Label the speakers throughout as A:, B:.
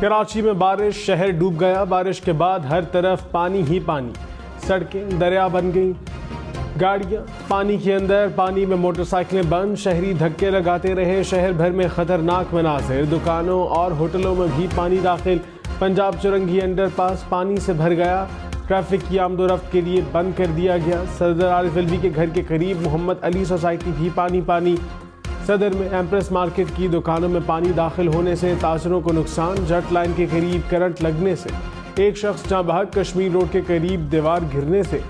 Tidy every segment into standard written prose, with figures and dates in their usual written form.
A: कराची में बारिश, शहर डूब गया। बारिश के बाद हर तरफ पानी ही पानी, सड़कें दरिया बन गईं, गाड़ियां पानी के अंदर, पानी में मोटरसाइकिलें बंद, शहरी धक्के लगाते रहे। शहर भर में खतरनाक मनाज़िर, दुकानों और होटलों में भी पानी दाखिल। पंजाब चुरंगी अंडरपास पानी से भर गया, ट्रैफिक की आमदोरफ्त के लिए बंद कर दिया गया। सदर आरिफ अलवी के घर के करीब मोहम्मद अली सोसाइटी भी पानी पानी। सदर में एम्प्रेस मार्केट की दुकानों में पानी दाखिल होने से ताजरों को नुकसान। जट लाइन के करीब करंट लगने से एक शख्स जाँ बहक, कश्मीर रोड के करीब दीवार गिरने से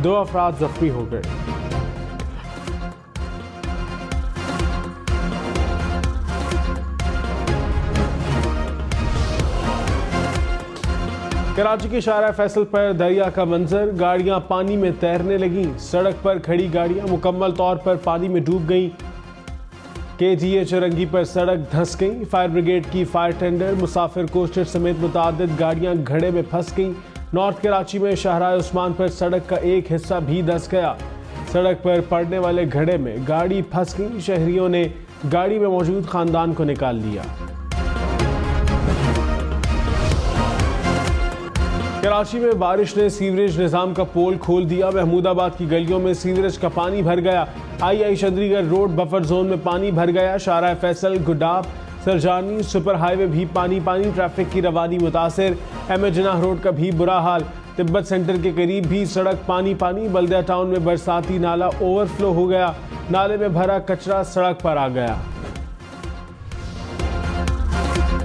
A: 2 अफराद जख्मी हो गए। कराची के शारा फैसल पर दरिया का मंजर, गाड़ियां पानी में तैरने लगीं। सड़क पर खड़ी गाड़ियां मुकम्मल तौर पर पानी में डूब गईं। KGA चुरंगी पर सड़क धंस गई। फायर ब्रिगेड की फायर टेंडर, मुसाफिर कोस्टर समेत मुतादिद गाड़ियां घड़े में फंस गईं। नॉर्थ कराची में शाहराह उस्मान पर सड़क का एक हिस्सा भी धंस गया। सड़क पर पड़ने वाले घड़े में गाड़ी फंस गई। शहरियों ने गाड़ी में मौजूद खानदान को निकाल लिया। कराची में बारिश ने सीवरेज निज़ाम का पोल खोल दिया। महमूदाबाद की गलियों में सीवरेज का पानी भर गया। आई चंद्रीगढ़ रोड बफर जोन में पानी भर गया। शारा फैसल, गुडाब, सरजानी सुपर हाईवे भी पानी पानी। ट्रैफिक की रवानी मुतासिर। अहमद जनाह रोड का भी बुरा हाल। तिब्बत सेंटर के करीब भी सड़क पानी पानी। बल्दिया टाउन में बरसाती नाला ओवरफ्लो हो गया। नाले में भरा कचरा सड़क पर आ गया।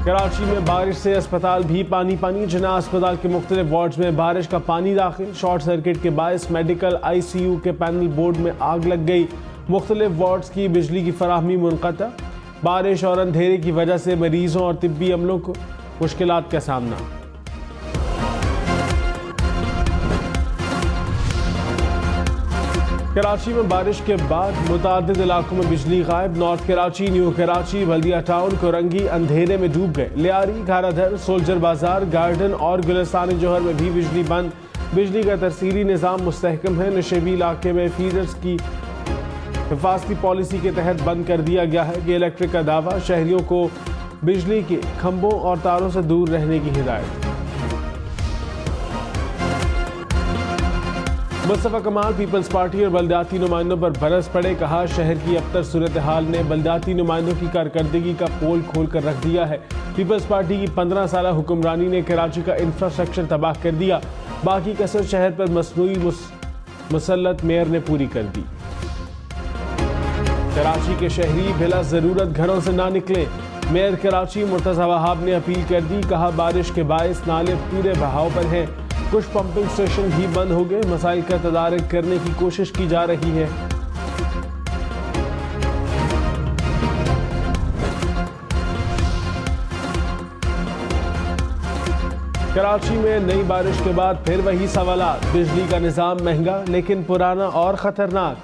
A: कराची में बारिश से अस्पताल भी पानी पानी। जिन्ना अस्पताल के मुख्तलिफ वार्ड्स में बारिश का पानी दाखिल। शॉर्ट सर्किट के बायस मेडिकल ICU के पैनल बोर्ड में आग लग गई। मुख्तलिफ वार्ड्स की बिजली की फराहमी मुनक़ता। बारिश और अंधेरे की वजह से मरीजों और तिब्बी अमलों को मुश्किलात का सामना। कराची में बारिश के बाद मुतादिद इलाकों में बिजली गायब। नॉर्थ कराची, न्यू कराची, बल्दिया टाउन, कोरंगी अंधेरे में डूब गए। लियारी, घाराधर, सोल्जर बाजार, गार्डन और गुलिस्तान जोहर में भी बिजली बंद। बिजली का तरसीली निज़ाम मुस्तहकम है। नशेबी इलाके में फीडर्स की हिफाजती पॉलिसी के तहत बंद कर दिया गया है। कि इलेक्ट्रिक का दावा, शहरियों को बिजली के खंभों और तारों से दूर रहने की हिदायत। मुस्तफा कमाल पीपल्स पार्टी और बल्दियाती नुमाइंदों पर बरस पड़े। कहा, शहर की अबतर सूरत हाल ने बल्दियाती नुमाइंदों की कारकर्दगी का पोल खोल कर रख दिया है। पीपल्स पार्टी की 15 साल हुक्मरानी ने कराची का इंफ्रास्ट्रक्चर तबाह कर दिया। बाकी कसर शहर पर मसनूई मुसल्लत मेयर ने पूरी कर दी। कराची के शहरी बिला जरूरत घरों से ना निकले। मेयर कराची मुर्तज़ा वहाब ने अपील कर दी। कहा, बारिश के बायस नाले पूरे बहाव पर हैं। कुछ पंपिंग स्टेशन भी बंद हो गए। मसाइल का तदारक करने की कोशिश की जा रही है। कराची में नई बारिश के बाद फिर वही सवालात। बिजली का निज़ाम महंगा लेकिन पुराना और ख़तरनाक।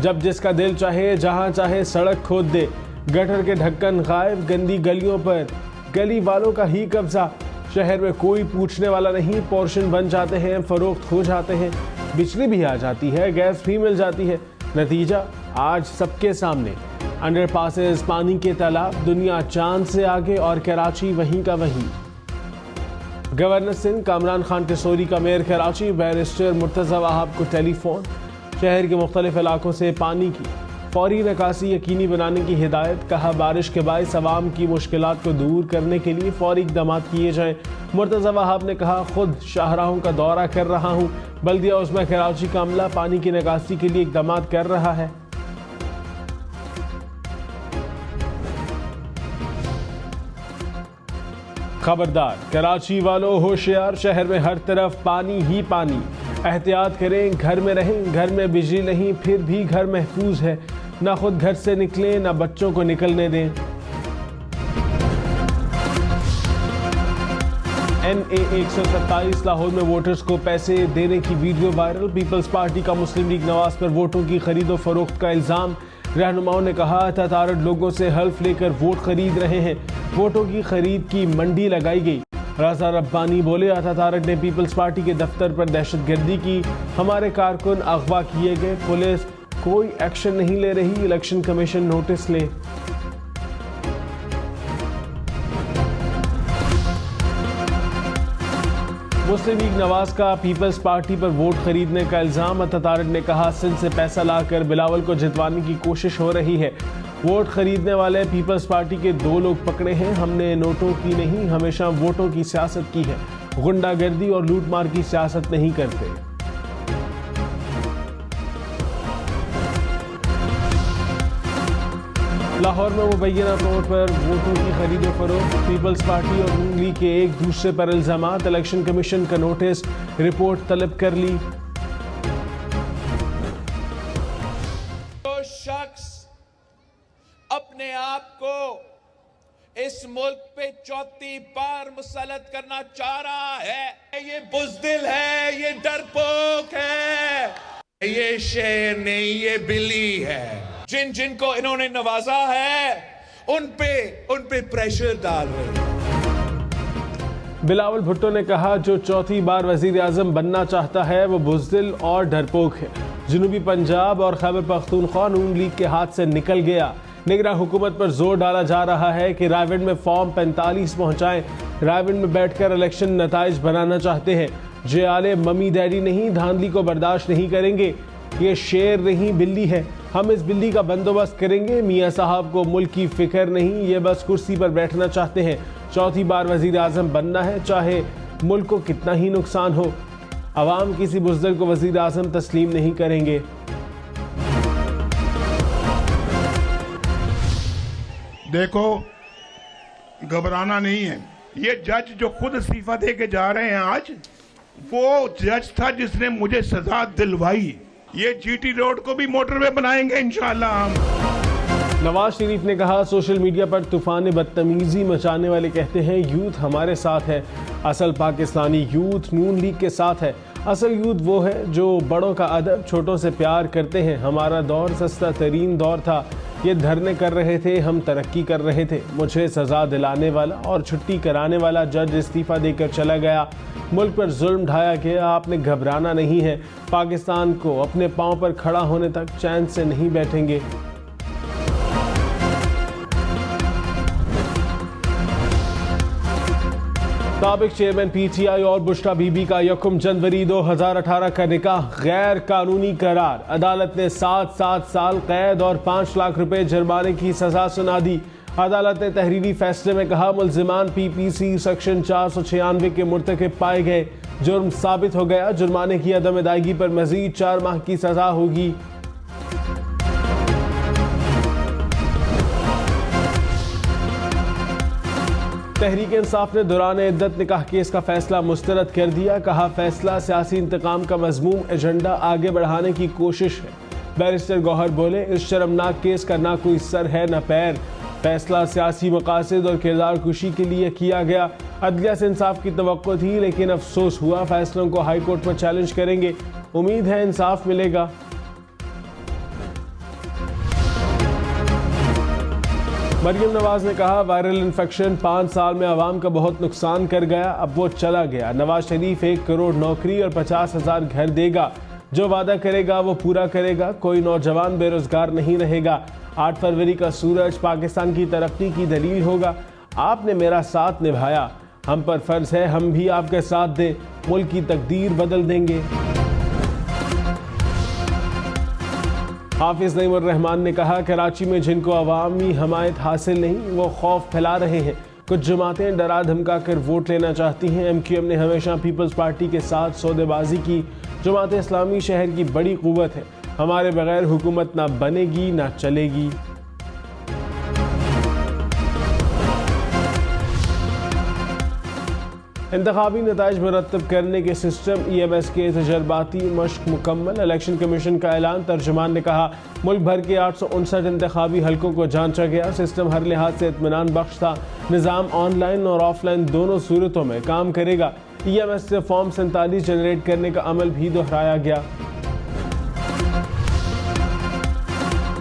A: जब जिसका दिल चाहे जहां चाहे सड़क खोद दे। गटर के ढक्कन गायब। गंदी गलियों पर गली वालों का ही कब्जा। शहर में कोई पूछने वाला नहीं। पोर्शन बन जाते हैं, फरोख्त हो जाते हैं। बिजली भी आ जाती है, गैस भी मिल जाती है। नतीजा आज सबके सामने। अंडरपासेस, पानी के तालाब, दुनिया चांद से आगे और कराची वहीं का वहीं। गवर्नर सिंध कामरान खान टिसोरी का मेयर कराची बैरिस्टर मुर्तज़ा वहाब को टेलीफोन। शहर के मुख्तलिफ इलाकों से पानी की फौरी निकासी यकीनी बनाने की हिदायत। कहा, बारिश के बायस अवाम की मुश्किलात को दूर करने के लिए फौरी इक़दाम किए जाएं। मुर्तज़ा वहाब ने कहा, खुद शाहराहों का दौरा कर रहा हूँ। बल्दिया उस्मा कराची का अमला पानी की निकासी के लिए इक़दाम कर रहा है। खबरदार कराची वालों, होशियार, शहर में हर तरफ पानी ही पानी। एहतियात करें, घर में रहें। घर में बिजली नहीं फिर भी घर महफूज है। ना खुद घर से निकलें, ना बच्चों को निकलने दें। NA 127 लाहौर में वोटर्स को पैसे देने की वीडियो वायरल। पीपल्स पार्टी का मुस्लिम लीग नवाज पर वोटों की खरीदो फरोख्त का इल्जाम। रहनुमाओं ने कहा, ततारट लोगों से हल्फ लेकर वोट खरीद रहे हैं। वोटों की खरीद की मंडी लगाई गई। रज़ा रब्बानी बोले, ततारट ने पीपल्स पार्टी के दफ्तर पर दहशतगर्दी की। हमारे कारकुन अगवा किए गए। पुलिस कोई एक्शन नहीं ले रही। इलेक्शन कमीशन नोटिस ले। मुस्लिम लीग नवाज का पीपल्स पार्टी पर वोट खरीदने का इल्जाम। अतातारिक ने कहा, सिंध से पैसा लाकर बिलावल को जितवाने की कोशिश हो रही है। वोट खरीदने वाले पीपल्स पार्टी के 2 लोग पकड़े हैं। हमने नोटों की नहीं, हमेशा वोटों की सियासत की है। गुंडागर्दी और लूटमार की सियासत नहीं करते। लाहौर में मुबैना तौर पर वोटों की खरीदो फरोख्त। पीपल्स पार्टी और नून लीग के एक दूसरे पर इल्जामात। इलेक्शन कमीशन का नोटिस, रिपोर्ट तलब कर ली।
B: जो शख्स अपने आप को इस मुल्क पे चौथी बार मुसल्लत करना चाह रहा है, ये बुज़दिल है, ये डरपोक है, ये शेर नहीं, ये बिल्ली है। जिनको इन्होंने नवाजा है उन पे प्रेशर डाल रहे हैं।
A: बिलावल भुट्टो ने कहा, जो चौथी बार वजीर आजम बनना चाहता है वो बुज़दिल और डरपोक है। जनूबी पंजाब और खैबर पख्तूनख्वा नून लीग के हाथ से निकल गया। निगरान हुकूमत पर जोर डाला जा रहा है कि रायविंड में फॉर्म 45 पहुंचाएं। रायविंड में बैठकर इलेक्शन नताइज बनाना चाहते हैं। जे आले मम्मी डैडी नहीं, धांधली को बर्दाश्त नहीं करेंगे। ये शेर नहीं, बिल्ली है। हम इस बिल्ली का बंदोबस्त करेंगे। मियाँ साहब को मुल्क की फिक्र नहीं, ये बस कुर्सी पर बैठना चाहते हैं। चौथी बार वजीर आजम बनना है, चाहे मुल्क को कितना ही नुकसान हो। अवाम किसी बुज़दिल को वजीर आजम तस्लीम नहीं करेंगे।
C: देखो, घबराना नहीं है। ये जज जो खुद इस्तीफा दे के जा रहे हैं आज, वो जज था जिसने मुझे सजा दिलवाई। ये जीटी रोड को भी मोटरवे बनाएंगे इंशाअल्लाह हम।
A: नवाज शरीफ ने कहा, सोशल मीडिया पर तूफान बदतमीजी मचाने वाले कहते हैं यूथ हमारे साथ है। असल पाकिस्तानी यूथ नून लीग के साथ है। असल यूथ वो है जो बड़ों का अदब, छोटों से प्यार करते हैं। हमारा दौर सस्ता तरीन दौर था। ये धरने कर रहे थे, हम तरक्की कर रहे थे। मुझे सज़ा दिलाने वाला और छुट्टी कराने वाला जज इस्तीफ़ा देकर चला गया। मुल्क पर जुल्म ढाया गया। आपने घबराना नहीं है। पाकिस्तान को अपने पांव पर खड़ा होने तक चैन से नहीं बैठेंगे। साबिक चेयरमैन पीटीआई और बुशरा बीबी का 1 जनवरी 2018 का निकाह गैर कानूनी करार। अदालत ने 7 साल कैद और 5 लाख रुपए जुर्माने की सजा सुना दी। अदालत ने तहरीरी फैसले में कहा, मुल्जिमान पीपीसी सेक्शन 496 के मुर्तकिब पाए गए। जुर्म साबित हो गया। जुर्माने की अदम अदायगी पर मजीद 4 माह की सजा होगी। तहरीक इंसाफ ने दौरान इद्दत निकाह केस का फैसला मुस्तरद कर दिया। कहा, फैसला सियासी इंतकाम का मज़मूम एजेंडा आगे बढ़ाने की कोशिश है। बैरिस्टर गौहर बोले, इस शर्मनाक केस का ना कोई सर है न पैर। फैसला सियासी मकासद और किरदार कुशी के लिए किया गया। अदलिया से इंसाफ की तवक्को थी, लेकिन अफसोस हुआ। फैसलों को हाई कोर्ट में चैलेंज करेंगे। उम्मीद है इंसाफ मिलेगा। मरियम नवाज ने कहा, वायरल इन्फेक्शन 5 साल में आवाम का बहुत नुकसान कर गया, अब वो चला गया। नवाज शरीफ 1 करोड़ नौकरी और 50,000 घर देगा। जो वादा करेगा वो पूरा करेगा। कोई नौजवान बेरोजगार नहीं रहेगा। 8 फरवरी का सूरज पाकिस्तान की तरक्की की दलील होगा। आपने मेरा साथ निभाया, हम पर फर्ज है हम भी आपके साथ दें। मुल्क की तकदीर बदल देंगे। हाफिज नईमुर रहमान ने कहा, कराची में जिनको अवामी हमायत हासिल नहीं, वो खौफ फैला रहे हैं। कुछ जमातें डरा धमका कर वोट लेना चाहती हैं। MQM ने हमेशा पीपल्स पार्टी के साथ सौदेबाजी की। जमात इस्लामी शहर की बड़ी कुव्वत है। हमारे बगैर हुकूमत ना बनेगी ना चलेगी। इंतखाबी नताइज मुरतब करने के सिस्टम EMS के तजर्बाती मश्क मुकम्मल। इलेक्शन कमीशन का ऐलान। तर्जुमान ने कहा, मुल्क भर के 859 इंतखाबी हलकों को जांचा गया। सिस्टम हर लिहाज से इत्मीनान बख्श था। निज़ाम ऑनलाइन और ऑफलाइन दोनों सूरतों में काम करेगा। EMS से फॉर्म 47 जनरेट करने का अमल भी दोहराया गया।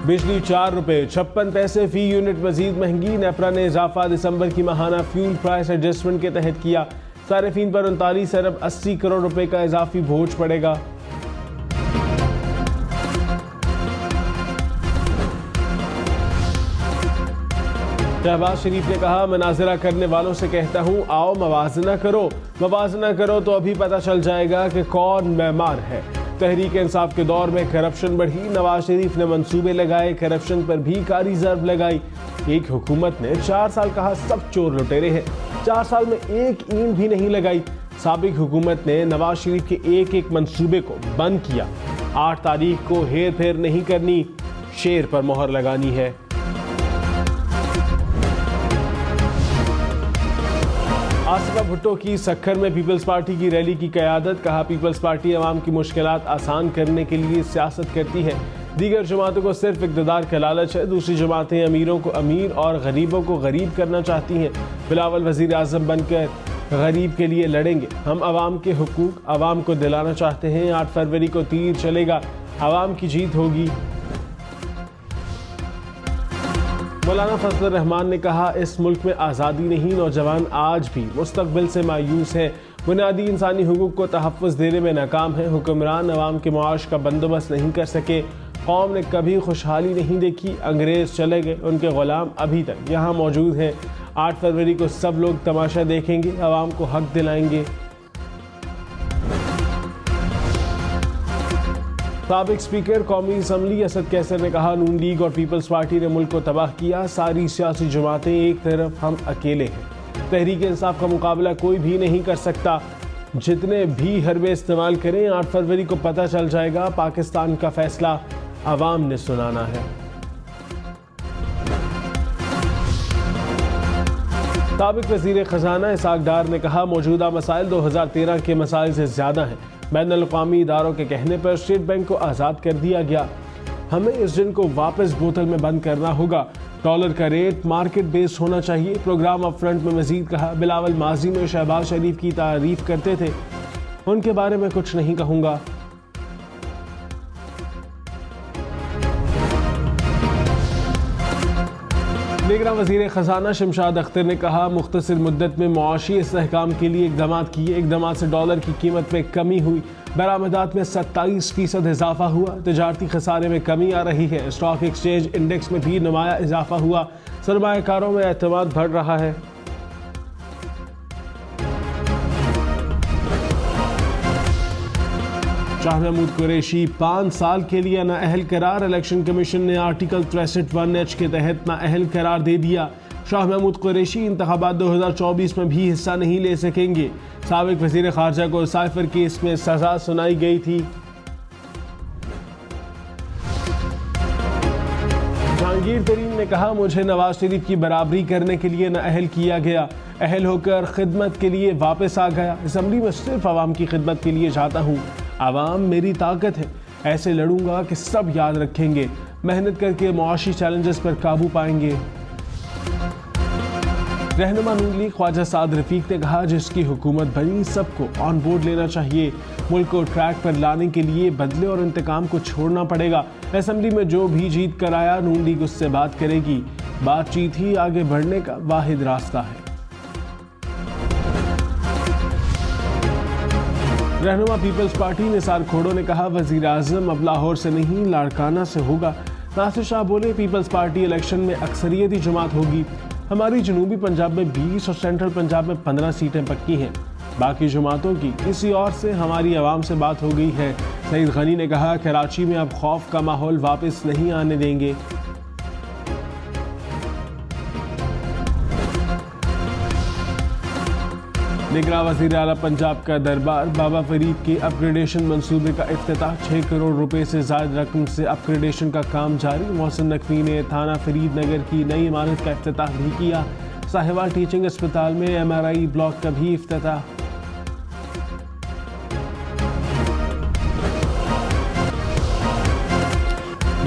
A: बिजली 4 रुपये 56 पैसे फी यूनिट मजीद महंगी। नेपरा ने इजाफा दिसंबर की माहाना फ्यूल प्राइस एडजस्टमेंट के तहत किया। सारिफीन पर 39 अरब 80 करोड़ रुपए का इजाफी बोझ पड़ेगा। शहबाज शरीफ ने कहा, मनाजरा करने वालों से कहता हूं, आओ मवाजना करो तो अभी पता चल जाएगा कि कौन मेहमान है। तहरीक इंसाफ के दौर में करप्शन बढ़ी, नवाज शरीफ ने मंसूबे लगाए, करप्शन पर भी कारी ज़र्ब लगाई। एक हुकूमत ने 4 साल कहा सब चोर लुटेरे हैं, 4 साल में एक ईंट भी नहीं लगाई। साबिक हुकूमत ने नवाज शरीफ के एक मंसूबे को बंद किया। 8 तारीख को हेर फेर नहीं करनी, शेर पर मोहर लगानी है। आसिफा भुट्टो की सक्खर में पीपल्स पार्टी की रैली की क़यादत। कहा, पीपल्स पार्टी अवाम की मुश्किलात आसान करने के लिए सियासत करती है। दीगर जमातों को सिर्फ इक़्तिदार का लालच है, दूसरी जमातें अमीरों को अमीर और गरीबों को गरीब करना चाहती हैं। बिलावल वज़ीर आज़म बनकर गरीब के लिए लड़ेंगे। हम अवाम के हुकूक अवाम को दिलाना चाहते हैं। 8 फरवरी को तीर चलेगा, अवाम की जीत होगी। मौलाना फजल रहमान ने कहा, इस मुल्क में आज़ादी नहीं, नौजवान आज भी मुस्तकबिल से मायूस हैं, बुनियादी इंसानी हुकूक को तहफ़्फ़ुज़ देने में नाकाम है। हुक्मरान अवाम के मुआश का बंदोबस्त नहीं कर सके। कौम ने कभी खुशहाली नहीं देखी, अंग्रेज़ चले गए, उनके ग़ुलाम अभी तक यहाँ मौजूद हैं। 8 फरवरी को सब लोग तमाशा देखेंगे, अवाम को हक दिलाएंगे। साबिक स्पीकर कौमी असम्बली असद कैसर ने कहा, नून लीग और पीपल्स पार्टी ने मुल्क को तबाह किया, सारी सियासी जमातें एक तरफ, हम अकेले हैं। तहरीक इंसाफ का मुकाबला कोई भी नहीं कर सकता, जितने भी हरबे इस्तेमाल करें। 8 फरवरी को पता चल जाएगा, पाकिस्तान का फैसला अवाम ने सुनाना है। साबिक वज़ीर ख़ज़ाना इसाक डार ने कहा, मौजूदा मसाइल 2013 के मसाइल से ज़्यादा हैं। बैनुल-अक़वामी इदारों के कहने पर स्टेट बैंक को आज़ाद कर दिया गया, हमें इस जिन को वापस बोतल में बंद करना होगा। डॉलर का रेट मार्केट बेस्ड होना चाहिए। प्रोग्राम अप फ्रंट में मजीद कहा, बिलावल माजी में शहबाज शरीफ की तारीफ करते थे, उनके बारे में कुछ नहीं कहूँगा। निगरान वज़ीर ख़ज़ाना शमशाद अख्तर ने कहा, मुख्तसर मुद्दत में मुआशी इस्तेहकाम के लिए इक़दामात किए। इक़दामात से डॉलर की कीमत में कमी हुई, बरामदात में 27% इजाफा हुआ, तजारती खसारे में कमी आ रही है। स्टॉक एक्सचेंज इंडेक्स में भी नुमाया इजाफा हुआ, सरमायाकारों में एतमाद बढ़ रहा है। शाह महमूद कुरैशी 5 साल के लिए नाअहल करार। इलेक्शन कमीशन ने आर्टिकल 63(1)H के तहत नाअहल करार दे दिया। शाह महमूद कुरैशी इंतखाबात 2024 में भी हिस्सा नहीं ले सकेंगे। साबिक वज़ीर ख़ारजा को साइफर केस में सज़ा सुनाई गई थी। जहांगीर तरीन ने कहा, मुझे नवाज शरीफ की बराबरी करने के लिए नाअहल किया गया, अहल होकर खिदमत के लिए वापस आ गया। असम्बली में सिर्फ आवाम की खिदमत के लिए जाता हूँ, आवाम मेरी ताकत है, ऐसे लड़ूंगा कि सब याद रखेंगे, मेहनत करके मुआशी चैलेंजेस पर काबू पाएंगे। रहनुमा नून लीग ख्वाजा साद रफीक ने कहा, जिसकी हुकूमत बनी सबको ऑन बोर्ड लेना चाहिए, मुल्क को ट्रैक पर लाने के लिए बदले और इंतकाम को छोड़ना पड़ेगा। असम्बली में जो भी जीत कर आया, नून लीग उससे बात करेगी, बातचीत ही आगे बढ़ने का वाहिद रास्ता है। रहनुमा पीपल्स पार्टी निसार खोड़ो ने कहा, वज़ीर आज़म अब लाहौर से नहीं लाड़काना से होगा। नासिर शाह बोले, पीपल्स पार्टी इलेक्शन में अक्सरियती जमात होगी, हमारी जनूबी पंजाब में 20 और सेंट्रल पंजाब में 15 सीटें पक्की हैं, बाकी जमातों की किसी और से हमारी आवाम से बात हो गई है। सईद गनी ने कहा, कराची में अब खौफ का माहौल वापस नहीं आने देंगे। निगरान वज़ीर आला पंजाब का दरबार बाबा फरीद के अपग्रेडेशन मंसूबे का इफ्तिताह। 6 करोड़ रुपए से ज़्यादा रकम से अपग्रेडेशन का काम जारी। मोहसिन नकवी ने थाना फरीद नगर की नई इमारत का इफ्तिताह भी किया। साहिवाल टीचिंग अस्पताल में MRI ब्लॉक का भी इफ्तिताह।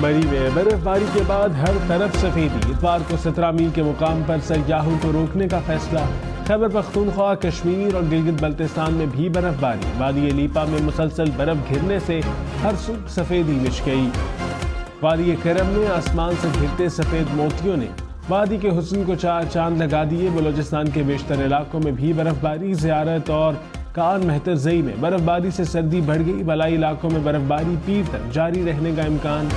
A: मरी में बर्फबारी के बाद हर तरफ सफेदी। इतवार को 17 मील के मुकाम पर सयाहों को रोकने का फैसला। खैबर पख्तूनख्वा, कश्मीर और गिलगित बल्तिस्तान में भी बर्फबारी। वादी लीपा में मुसलसल बर्फ गिरने से हर सुख सफेदी मिच गई। वादी करम में आसमान से गिरते सफेद मोतियों ने वादी के हुस्न को चार चांद लगा दिए। बलोचिस्तान के बेशतर इलाकों में भी बर्फबारी। ज़ियारत और कान मेहतरजई में बर्फबारी से सर्दी बढ़ गई। बलाई इलाकों में बर्फबारी पीर तक जारी रहने का इम्कान।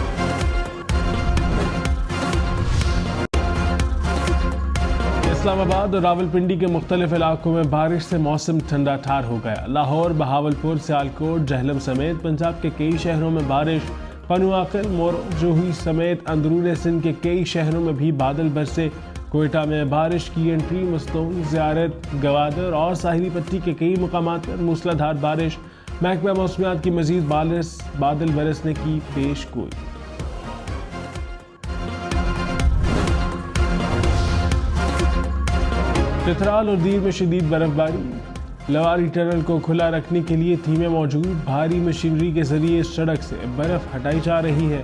A: इस्लामाबाद और रावलपिंडी के मुख्तलिफ इलाकों में बारिश से मौसम ठंडा ठार हो गया। लाहौर, बहावलपुर, सियालकोट, जहलम समेत पंजाब के कई शहरों में बारिश। पनुआकल, मोरजोही समेत अंदरून सिंध के कई शहरों में भी बादल बरसे। कोयटा में बारिश की एंट्री, मस्तून, ज़ियारत, गवादर और साहिली पट्टी के कई मुकामात पर मूसलाधार बारिश। महकमा मौसमियात की मजीद बादल बरसने की पेश गोई। चित्राल और दीर में शदीद बर्फबारी। लवारी टनल को खुला रखने के लिए टीमें मौजूद। भारी मशीनरी के जरिए सड़क से बर्फ हटाई जा रही है।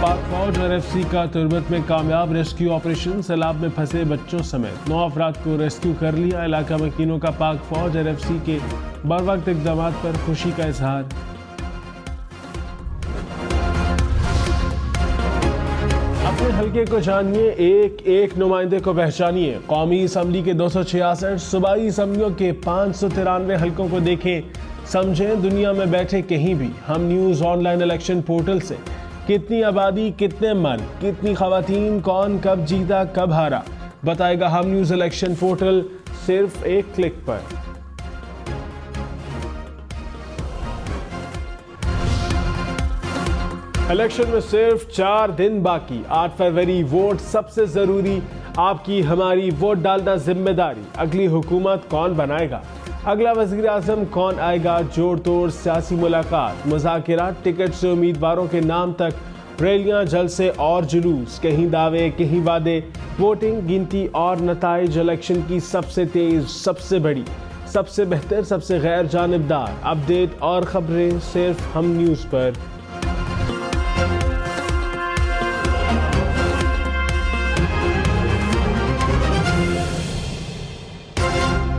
A: पाक फौज और एफसी का तुर्बत में कामयाब रेस्क्यू ऑपरेशन। सैलाब में फंसे बच्चों समेत 9 अफराद को रेस्क्यू कर लिया। इलाका मकीनों का पाक फौज और एफसी के बरवक्त इक़दामात पर खुशी का इजहार। अपने हल्के को जानिए, एक एक नुमाइंदे को पहचानिए। कौमी असम्बली के 266, सूबाई असम्बलियों के 593 हल्कों को देखें, समझें दुनिया में बैठे कहीं भी। हम न्यूज़ ऑनलाइन इलेक्शन पोर्टल से कितनी आबादी, कितने मर्द, कितनी खवातीन, कौन कब जीता कब हारा, बताएगा हम न्यूज़ इलेक्शन पोर्टल सिर्फ एक क्लिक पर। इलेक्शन में सिर्फ 4 दिन बाकी। 8 फरवरी, वोट सबसे जरूरी। आपकी हमारी वोट डालना जिम्मेदारी। अगली हुकूमत कौन बनाएगा, अगला वजीर आजम कौन आएगा, जोड़ तोड़ सियासी मुलाकात, मुज़ाकिरात, टिकट से उम्मीदवारों के नाम तक, रैलियां, जलसे और जुलूस, कहीं दावे कहीं वादे, वोटिंग, गिनती और नताइज। इलेक्शन की सबसे तेज, सबसे बड़ी, सबसे बेहतर, सबसे गैर जानिबदार अपडेट और खबरें सिर्फ हम न्यूज़ पर।